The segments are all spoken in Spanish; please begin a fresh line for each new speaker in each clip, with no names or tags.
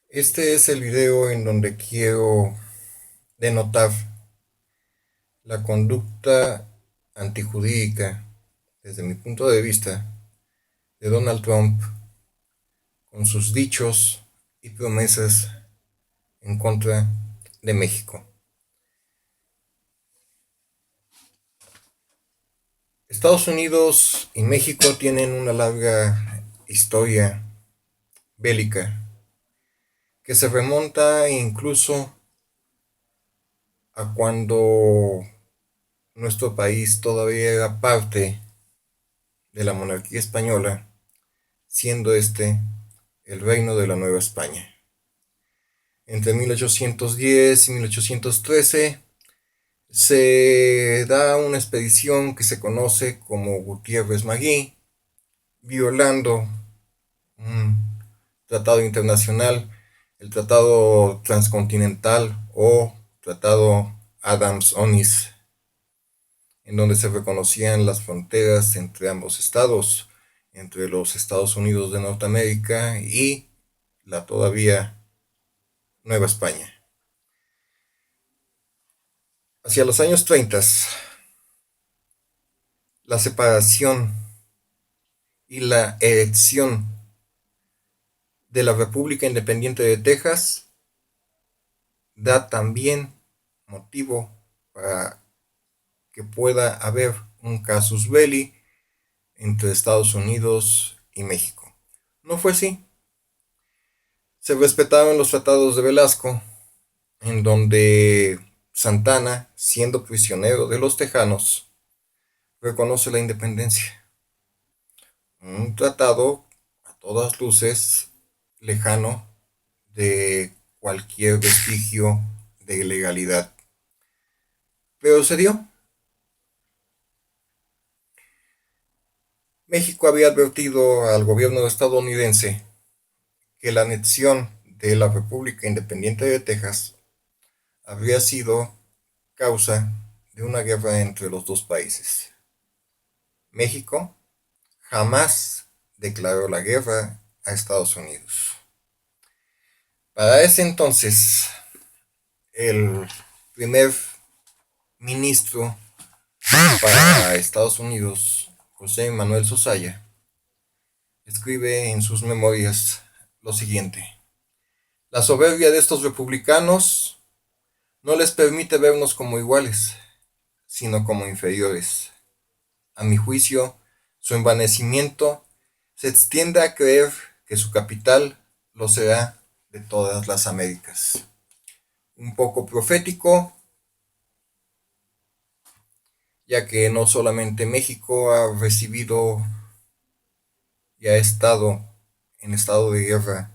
Este es el video en donde quiero denotar la conducta antijurídica, desde mi punto de vista, de Donald Trump con sus dichos y promesas en contra de México. Estados Unidos y México tienen una larga historia bélica que se remonta incluso a cuando nuestro país todavía era parte de la monarquía española, siendo este el reino de la Nueva España. Entre 1810 y 1813 se da una expedición que se conoce como Gutiérrez Magui, violando un tratado internacional, el Tratado Transcontinental o Tratado Adams-Onis, en donde se reconocían las fronteras entre ambos estados, entre los Estados Unidos de Norteamérica y la todavía Nueva España. Hacia los años 30, la separación y la erección de la República Independiente de Texas da también motivo para que pueda haber un casus belli entre Estados Unidos y México. No fue así. Se respetaron los tratados de Velasco, en donde Santana, siendo prisionero de los tejanos, reconoce la independencia. Un tratado a todas luces lejano de cualquier vestigio de legalidad. Pero se dio. México había advertido al gobierno estadounidense que la anexión de la República Independiente de Texas habría sido causa de una guerra entre los dos países. México jamás declaró la guerra a Estados Unidos. Para ese entonces, el primer ministro para Estados Unidos, José Manuel Zelaya, escribe en sus memorias lo siguiente: la soberbia de estos republicanos no les permite vernos como iguales, sino como inferiores. A mi juicio, su envanecimiento se extiende a creer que su capital lo será de todas las Américas. Un poco profético, ya que no solamente México ha recibido y ha estado en estado de guerra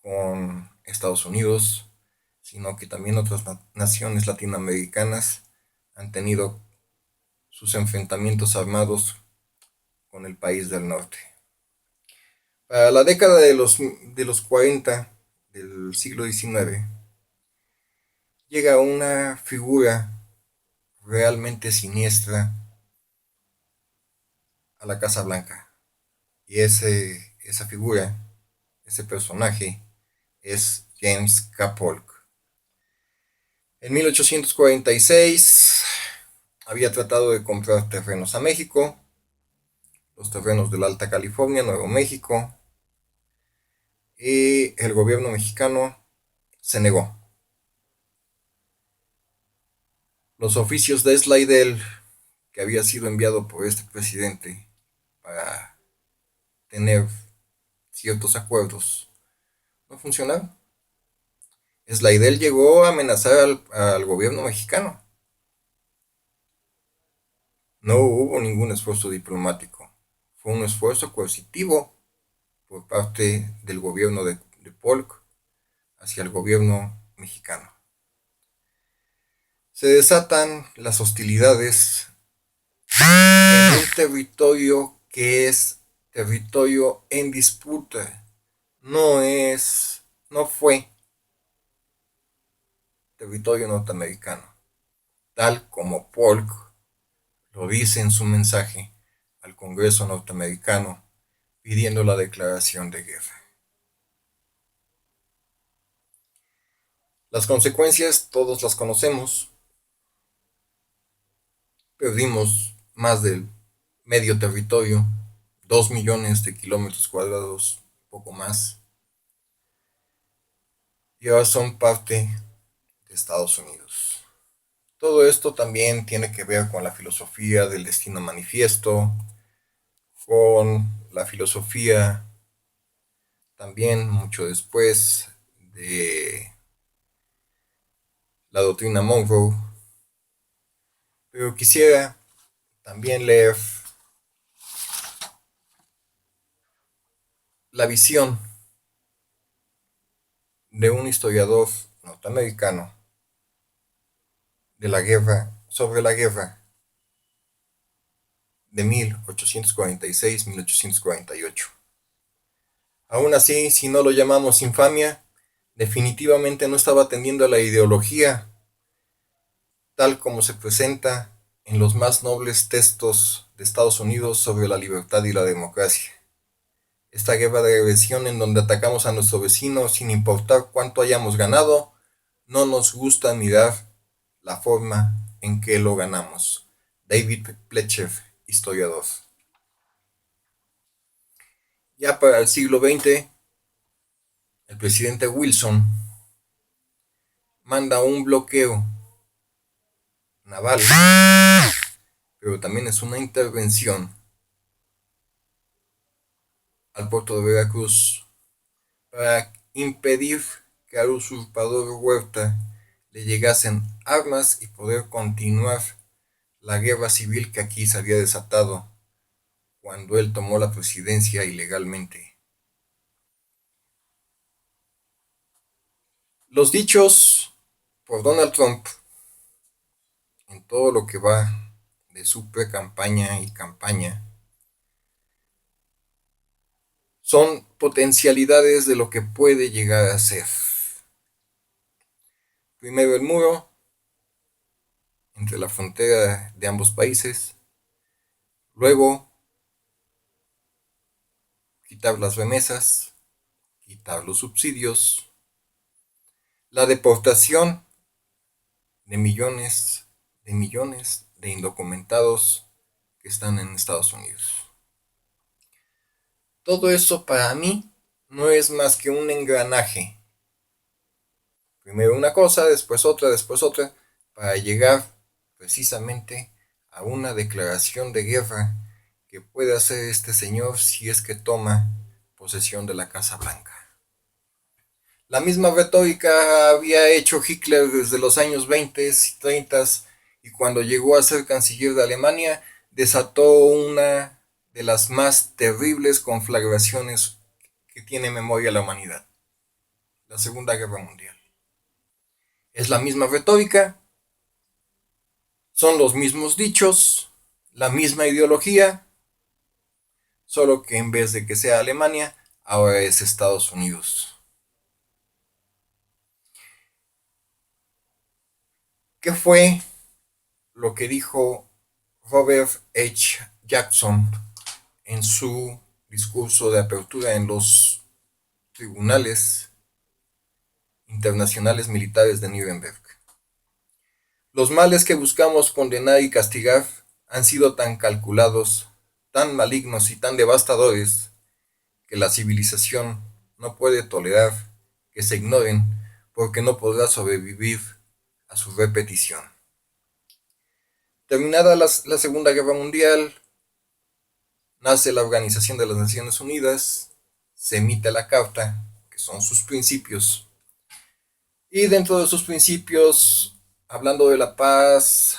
con Estados Unidos, sino que también otras naciones latinoamericanas han tenido sus enfrentamientos armados con el país del norte. Para la década de los 40 del siglo XIX, llega una figura realmente siniestra a la Casa Blanca. Y esa figura, ese personaje, es James K. Polk. En 1846 había tratado de comprar terrenos a México, los terrenos de la Alta California, Nuevo México, y el gobierno mexicano se negó. Los oficios de Slidell, que había sido enviado por este presidente para tener ciertos acuerdos, no funcionaron. Slidell llegó a amenazar al gobierno mexicano. No hubo ningún esfuerzo diplomático. Fue un esfuerzo coercitivo por parte del gobierno de Polk hacia el gobierno mexicano. Se desatan las hostilidades en un territorio que es territorio en disputa. No fue territorio norteamericano, tal como Polk lo dice en su mensaje al Congreso norteamericano pidiendo la declaración de guerra. Las consecuencias todos las conocemos. Perdimos más del medio territorio, 2 millones de kilómetros cuadrados, poco más, y ahora son parte de Estados Unidos. Todo esto también tiene que ver con la filosofía del destino manifiesto, con la filosofía también mucho después de la doctrina Monroe, pero quisiera también leer la visión de un historiador norteamericano de la guerra, sobre la guerra de 1846-1848. Aún así, si no lo llamamos infamia, definitivamente no estaba atendiendo a la ideología tal como se presenta en los más nobles textos de Estados Unidos sobre la libertad y la democracia. Esta guerra de agresión en donde atacamos a nuestro vecino sin importar cuánto hayamos ganado, no nos gusta mirar la forma en que lo ganamos. David Pletcher, historiador. Ya para el siglo XX, el presidente Wilson manda un bloqueo naval, pero también es una intervención al puerto de Veracruz para impedir que al usurpador Huerta le llegasen armas y poder continuar la guerra civil que aquí se había desatado cuando él tomó la presidencia ilegalmente. Los dichos por Donald Trump en todo lo que va de su pre-campaña y campaña son potencialidades de lo que puede llegar a ser. Primero el muro entre la frontera de ambos países, luego quitar las remesas, quitar los subsidios, la deportación de millones de indocumentados que están en Estados Unidos. Todo eso para mí no es más que un engranaje. Primero una cosa, después otra, para llegar precisamente a una declaración de guerra que puede hacer este señor si es que toma posesión de la Casa Blanca. La misma retórica había hecho Hitler desde los años 20 y 30 y cuando llegó a ser canciller de Alemania desató una de las más terribles conflagraciones que tiene memoria la humanidad, la Segunda Guerra Mundial. Es la misma retórica, son los mismos dichos, la misma ideología, solo que en vez de que sea Alemania, ahora es Estados Unidos. ¿Qué fue lo que dijo Robert H. Jackson en su discurso de apertura en los tribunales internacionales militares de Nuremberg? Los males que buscamos condenar y castigar han sido tan calculados, tan malignos y tan devastadores que la civilización no puede tolerar que se ignoren porque no podrá sobrevivir a su repetición. Terminada la Segunda Guerra Mundial, nace la Organización de las Naciones Unidas, se emite la Carta, que son sus principios, y dentro de sus principios, hablando de la paz,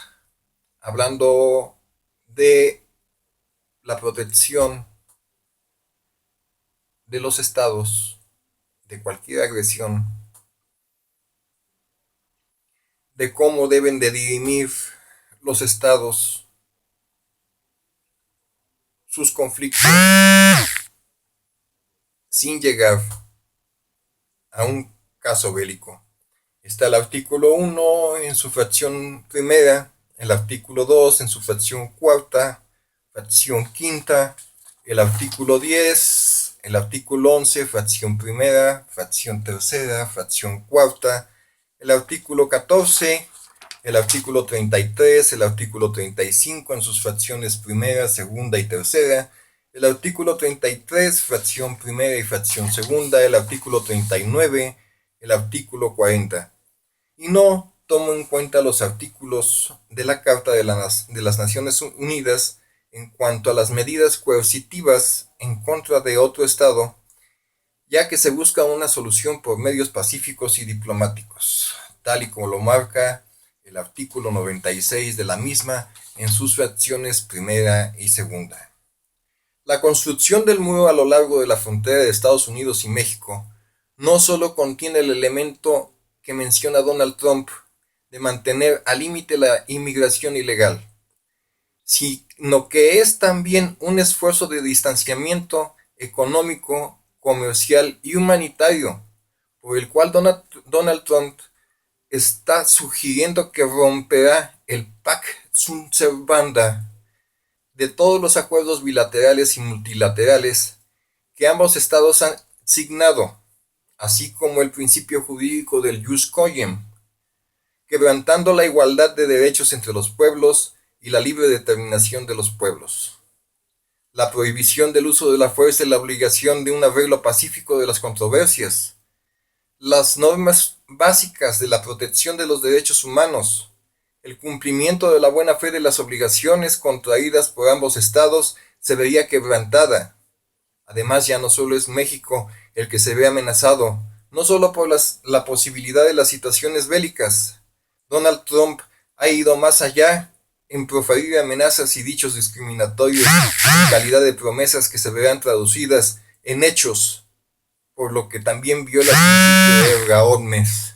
hablando de la protección de los estados, de cualquier agresión, de cómo deben de dirimir los estados sus conflictos sin llegar a un caso bélico. Está el artículo 1 en su fracción primera, el artículo 2 en su fracción cuarta, fracción quinta, el artículo 10, el artículo 11, fracción primera, fracción tercera, fracción cuarta, el artículo 14, el artículo 33, el artículo 35 en sus fracciones primera, segunda y tercera, el artículo 33, fracción primera y fracción segunda, el artículo 39, el artículo 40. Y no tomo en cuenta los artículos de la Carta de las Naciones Unidas en cuanto a las medidas coercitivas en contra de otro Estado, ya que se busca una solución por medios pacíficos y diplomáticos, tal y como lo marca el artículo 96 de la misma en sus fracciones primera y segunda. La construcción del muro a lo largo de la frontera de Estados Unidos y México no solo contiene el elemento que menciona Donald Trump de mantener al límite la inmigración ilegal, sino que es también un esfuerzo de distanciamiento económico, comercial y humanitario, por el cual Donald Trump está sugiriendo que romperá el Pact Sunt Servanda de todos los acuerdos bilaterales y multilaterales que ambos estados han signado, así como el principio jurídico del jus coelum, quebrantando la igualdad de derechos entre los pueblos y la libre determinación de los pueblos. La prohibición del uso de la fuerza y la obligación de un arreglo pacífico de las controversias. Las normas básicas de la protección de los derechos humanos. El cumplimiento de la buena fe de las obligaciones contraídas por ambos estados se vería quebrantada. Además, ya no solo es México el que se ve amenazado, no solo por la posibilidad de las situaciones bélicas. Donald Trump ha ido más allá en proferir amenazas y dichos discriminatorios en calidad de promesas que se verán traducidas en hechos, por lo que también viola el principio de erga omnes.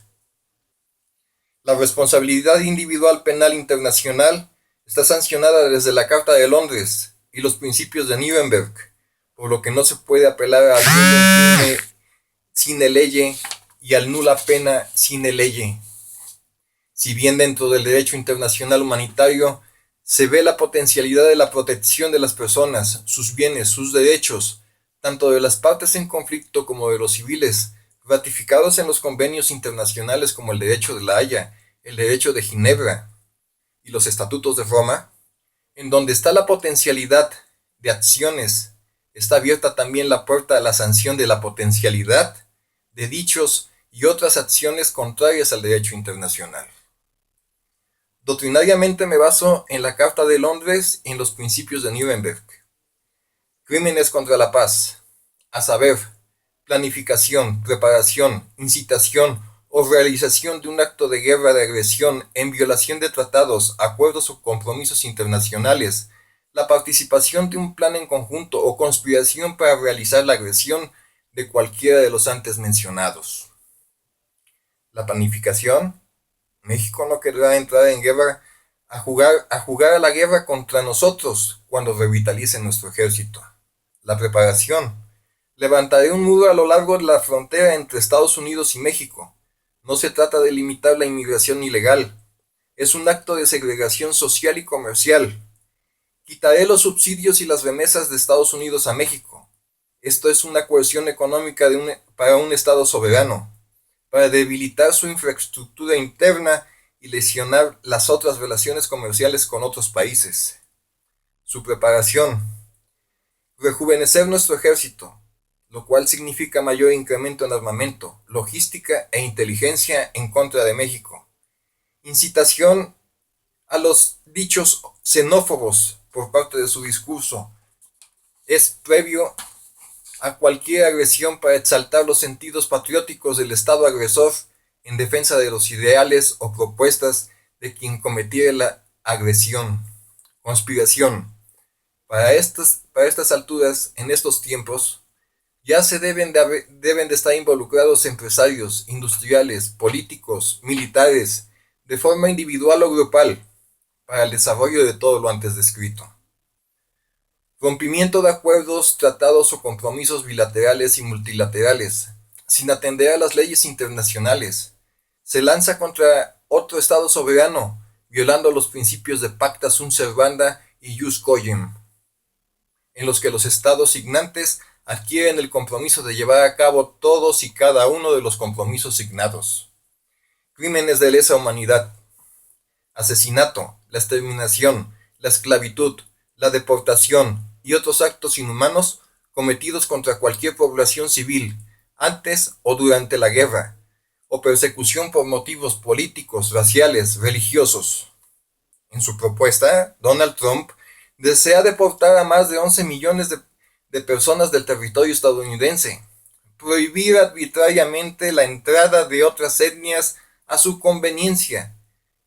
La responsabilidad individual penal internacional está sancionada desde la Carta de Londres y los principios de Nuremberg, por lo que no se puede apelar al nulo impune sine lege y al nula pena sine lege. Si bien dentro del derecho internacional humanitario se ve la potencialidad de la protección de las personas, sus bienes, sus derechos, tanto de las partes en conflicto como de los civiles, ratificados en los convenios internacionales como el Derecho de la Haya, el Derecho de Ginebra y los Estatutos de Roma, en donde está la potencialidad de acciones, está abierta también la puerta a la sanción de la potencialidad de dichos y otras acciones contrarias al derecho internacional. Doctrinariamente me baso en la Carta de Londres y en los principios de Nuremberg. Crímenes contra la paz, a saber, planificación, preparación, incitación o realización de un acto de guerra de agresión en violación de tratados, acuerdos o compromisos internacionales, la participación de un plan en conjunto o conspiración para realizar la agresión de cualquiera de los antes mencionados. La planificación. México no querrá entrar en guerra a jugar a la guerra contra nosotros cuando revitalice nuestro ejército. La preparación. Levantaré un muro a lo largo de la frontera entre Estados Unidos y México. No se trata de limitar la inmigración ilegal. Es un acto de segregación social y comercial. Quitaré los subsidios y las remesas de Estados Unidos a México. Esto es una coerción económica para un Estado soberano, para debilitar su infraestructura interna y lesionar las otras relaciones comerciales con otros países. Su preparación. Rejuvenecer nuestro ejército, lo cual significa mayor incremento en armamento, logística e inteligencia en contra de México. Incitación a los dichos xenófobos por parte de su discurso. Es previo a cualquier agresión para exaltar los sentidos patrióticos del Estado agresor en defensa de los ideales o propuestas de quien cometiera la agresión. Conspiración. Para estas alturas, en estos tiempos, ya se deben de estar involucrados empresarios, industriales, políticos, militares, de forma individual o grupal, para el desarrollo de todo lo antes descrito. Rompimiento de acuerdos, tratados o compromisos bilaterales y multilaterales, sin atender a las leyes internacionales. Se lanza contra otro Estado soberano, violando los principios de Pacta Sunt Servanda y Jus Coelum, en los que los Estados signantes adquieren el compromiso de llevar a cabo todos y cada uno de los compromisos signados. crímenes de lesa humanidad, asesinato, la exterminación, la esclavitud, la deportación y otros actos inhumanos cometidos contra cualquier población civil antes o durante la guerra, o persecución por motivos políticos, raciales, religiosos. En su propuesta, Donald Trump desea deportar a más de 11 millones de personas del territorio estadounidense, prohibir arbitrariamente la entrada de otras etnias a su conveniencia.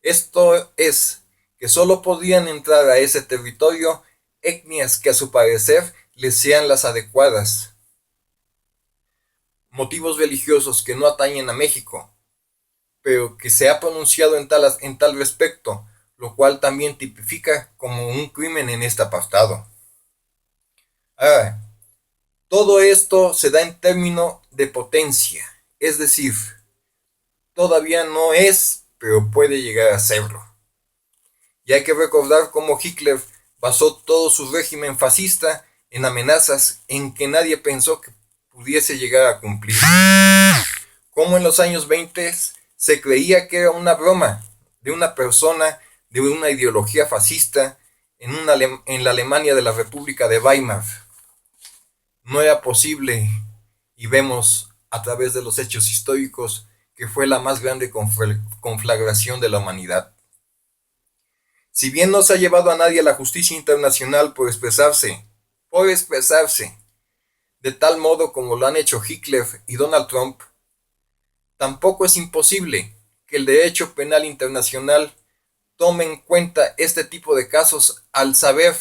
Esto es, que solo podrían entrar a ese territorio etnias que a su parecer les sean las adecuadas. Motivos religiosos que no atañen a México, pero que se ha pronunciado en tal respecto, lo cual también tipifica como un crimen en este apartado. Ahora, todo esto se da en término de potencia, es decir, todavía no es, pero puede llegar a serlo. Y hay que recordar cómo Hitler basó todo su régimen fascista en amenazas en que nadie pensó que pudiese llegar a cumplir. Como en los años 20 se creía que era una broma de una persona de una ideología fascista en la Alemania de la República de Weimar. No era posible, y vemos a través de los hechos históricos que fue la más grande conflagración de la humanidad. Si bien no se ha llevado a nadie a la justicia internacional por expresarse, de tal modo como lo han hecho Hitler y Donald Trump, tampoco es imposible que el derecho penal internacional tome en cuenta este tipo de casos al saber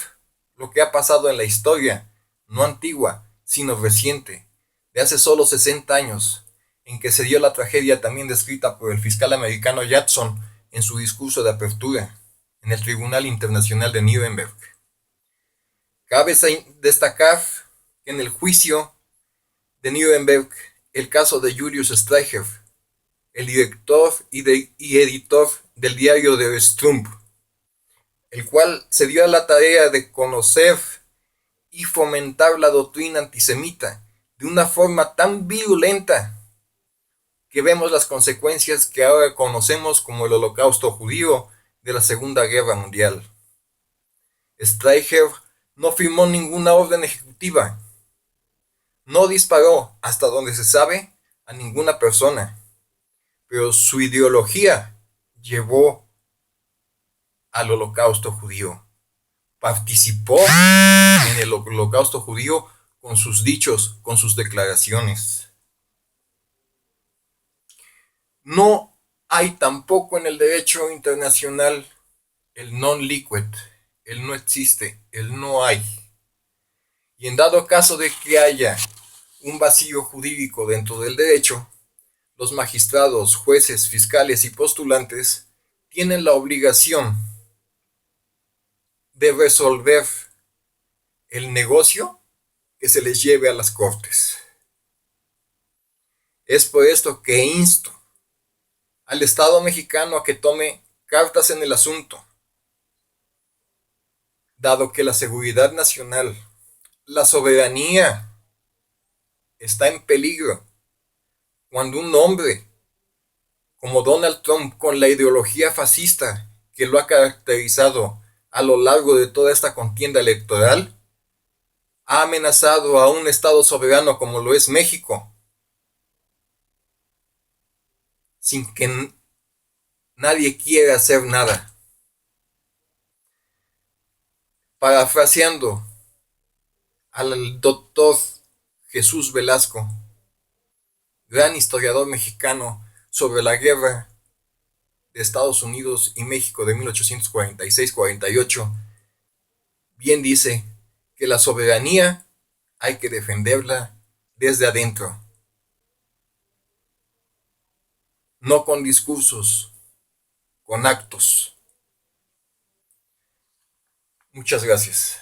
lo que ha pasado en la historia, no antigua, sino reciente, de hace solo 60 años, en que se dio la tragedia también descrita por el fiscal americano Jackson en su discurso de apertura en el Tribunal Internacional de Nuremberg. Cabe destacar que en el juicio de Nuremberg, el caso de Julius Streicher, el director y editor del diario Der Strump, el cual se dio a la tarea de conocer y fomentar la doctrina antisemita de una forma tan virulenta que vemos las consecuencias que ahora conocemos como el Holocausto judío de la Segunda Guerra Mundial. Streicher no firmó ninguna orden ejecutiva, no disparó, hasta donde se sabe, a ninguna persona, pero su ideología llevó al Holocausto judío. Participó en el Holocausto judío con sus dichos, con sus declaraciones. No hay tampoco en el derecho internacional el non liquid, el no existe, el no hay. Y en dado caso de que haya un vacío jurídico dentro del derecho, los magistrados, jueces, fiscales y postulantes tienen la obligación de resolver el negocio que se les lleve a las cortes. Es por esto que insto al Estado mexicano a que tome cartas en el asunto, dado que la seguridad nacional, la soberanía está en peligro cuando un hombre como Donald Trump, con la ideología fascista que lo ha caracterizado a lo largo de toda esta contienda electoral, ha amenazado a un Estado soberano como lo es México, sin que nadie quiera hacer nada. Parafraseando al doctor Jesús Velasco, gran historiador mexicano sobre la guerra de Estados Unidos y México de 1846-48, bien dice que la soberanía hay que defenderla desde adentro, no con discursos, con actos. Muchas gracias.